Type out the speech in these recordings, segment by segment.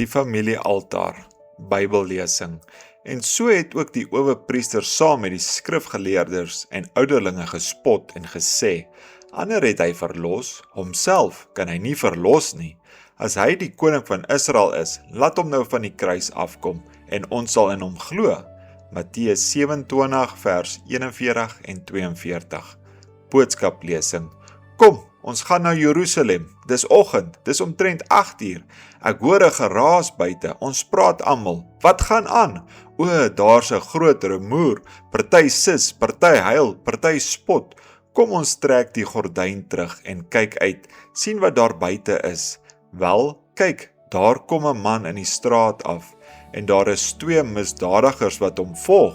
die familiealtaar, Bybellesing, en so het ook die owerpriester saam met die skrifgeleerders en ouderlinge gespot en gesê, ander het hy verlos, homself kan hy nie verlos nie. As hy die koning van Israel is, laat hom nou van die kruis afkom, en ons sal in hom glo. Matteus 27 vers 41 en 42. Boodskaplesing. Kom, ons gaan na Jerusalem, dis oggend, dis omtrent 8 uur. Ek hoor 'n geraas buite, ons praat almal. Wat gaan aan? O, daar's 'n groot rumoer, party sis, party huil, party spot. Kom ons trek die gordyn terug en kyk uit, sien wat daar buite is. Wel, kyk, daar kom 'n man in die straat af, en daar is 2 misdadigers wat hom volg.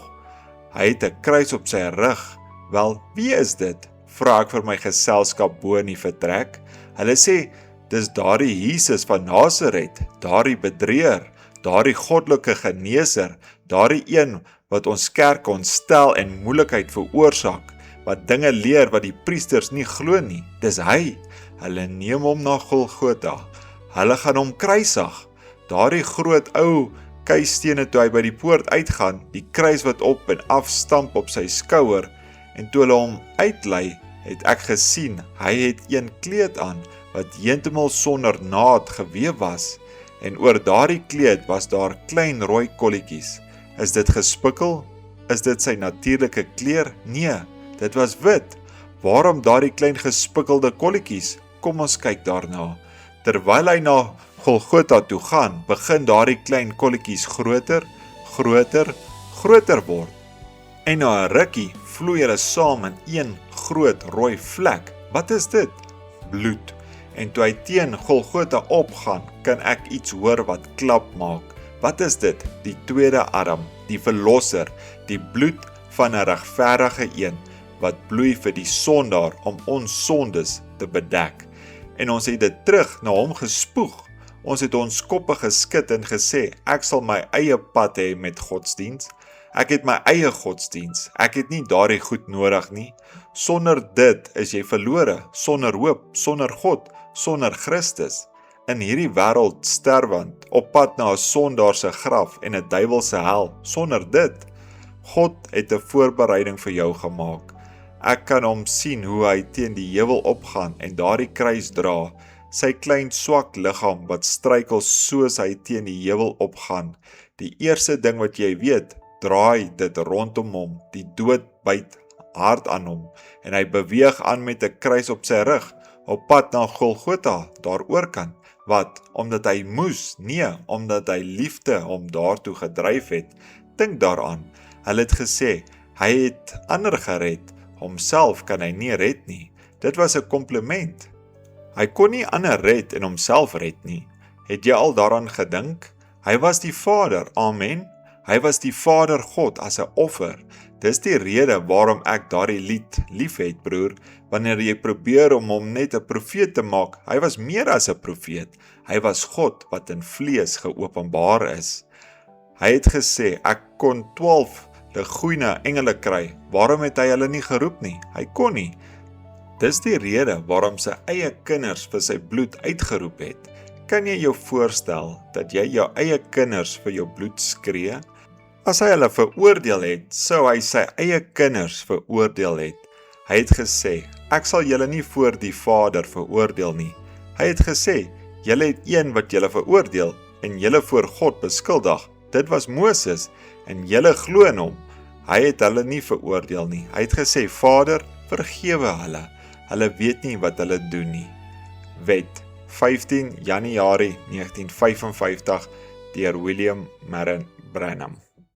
Hy het 'n kruis op sy rug. Wel, wie is dit? Vra ek vir my geselskap bo in die vertrek. Hulle sê, dis daardie Jesus van Nasaret, daardie bedrieër, daardie goddelike geneeser, daardie een wat ons kerk ontstel en moeilikheid veroorsaak, wat dinge leer wat die priesters nie glo nie. Dis hy. Hulle neem hom na Golgotha. Hulle gaan hom kruisig. Daardie groot ou keistene toe hy by die poort uitgaan, die kruis wat op en af stamp op sy skouer, en toe hulle hom uitlei, het ek gesien, hy het een kleed aan, wat heeltemal sonder naad gewewe was, en oor daardie kleed was daar klein rooi kolletjies. Is dit gespikkel? Is dit sy natuurlike kleur? Nee, dit was wit. Waarom daardie klein gespikkelde kolletjies? Kom ons kyk daarna. Terwyl hy na Golgotha toe gaan, begin daardie klein kolletjies groter word. En na 'n rukkie vloei hulle saam in een groot rooi vlek. Wat is dit? Bloed. En toe hy teen Golgotha opgaan, kan ek iets hoor wat klap maak. Wat is dit? Die tweede Adam, die verlosser, die bloed van 'n regverdige een, wat bloei vir die sondaar om ons sondes te bedek. En ons het dit terug na hom gespoeg. Ons het ons koppe geskit en gesê, ek sal my eie pad hê met godsdiens. Ek het my eie godsdiens. Ek het nie daardie goed nodig nie. Sonder dit is jy verlore, sonder hoop, sonder God, sonder Christus. In hierdie wêreld sterwend, op pad na 'n sondaar se graf en 'n duiwelse hel, sonder dit. God het 'n voorbereiding vir jou gemaak. Ek kan hom sien hoe hy teen die heuwel opgaan en daardie kruis dra, sy klein swak liggaam wat struikel soos hy teen die heuwel opgaan. Die eerste ding wat jy weet, draai dit rondom hom, die dood byt hard aan hom, en hy beweeg aan met 'n kruis op sy rug, op pad na Golgotha, daar oorkant. Wat? Omdat hy moes? Nee, omdat hy liefde hom daartoe gedryf het. Dink daaraan, hulle het gesê, hy het ander gered, homself kan hy nie red nie. Dit was 'n kompliment. Hy kon nie ander red en homself red nie. Het jy al daaraan gedink? Hy was die Vader, amen. Hy was die Vader God as 'n offer. Dis die rede waarom ek daardie lied lief het, broer. Wanneer jy probeer om hom net 'n profeet te maak, hy was meer as 'n profeet. Hy was God wat in vlees geopenbaar is. Hy het gesê, ek kon 12 legoene engele kry. Waarom het hy hulle nie geroep nie? Hy kon nie. Dis die rede waarom sy eie kinders vir sy bloed uitgeroep het. Kan jy jou voorstel dat jy jou eie kinders vir jou bloed skree? As hy hulle veroordeel het, sou hy sy eie kinders veroordeel het. Hy het gesê, ek sal julle nie voor die Vader veroordeel nie. Hy het gesê, julle het een wat julle veroordeel en julle voor God beskuldig. Dit was Moses en julle glo in hom. Hy het hulle nie veroordeel nie. Hy het gesê, Vader, vergewe hulle. Hulle weet nie wat hulle doen nie. Wet, 15 Januarie 1955 deur William Marion Branham.